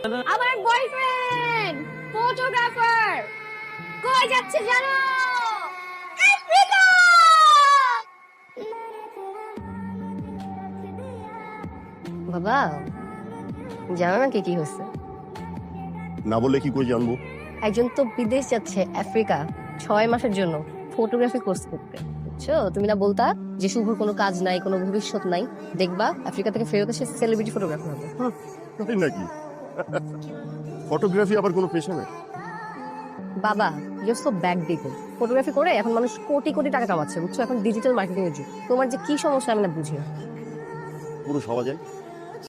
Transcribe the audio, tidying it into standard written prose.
আমার boyfriend photographer কই যাচ্ছে জানো? আফ্রিকা! বাবা জানো না কি হচ্ছে? না বললে কি করে জানবো? একজন তো বিদেশ যাচ্ছে আফ্রিকা 6 মাসের জন্য ফটোগ্রাফি কোর্স করতে, বুঝছো? তুমি না বলতা যে শুভর কোনো কাজ নাই, কোনো ভবিষ্যৎ নাই, দেখবা আফ্রিকা থেকে ফেরত এসে সেলিব্রিটি ফটোগ্রাফার হবে। তাই নাকি? ফটোগ্রাফি আবার কোনো পেশা নেই? বাবা ইউর সো ব্যাকডেটেড। ফটোগ্রাফি করে এখন মানুষ কোটি কোটি টাকা কামাচ্ছে, বুঝছো? এখন ডিজিটাল মার্কেটিং এর যুগ। তোমার যে কি সমস্যা আমি না বুঝি না। পুরো সমাজে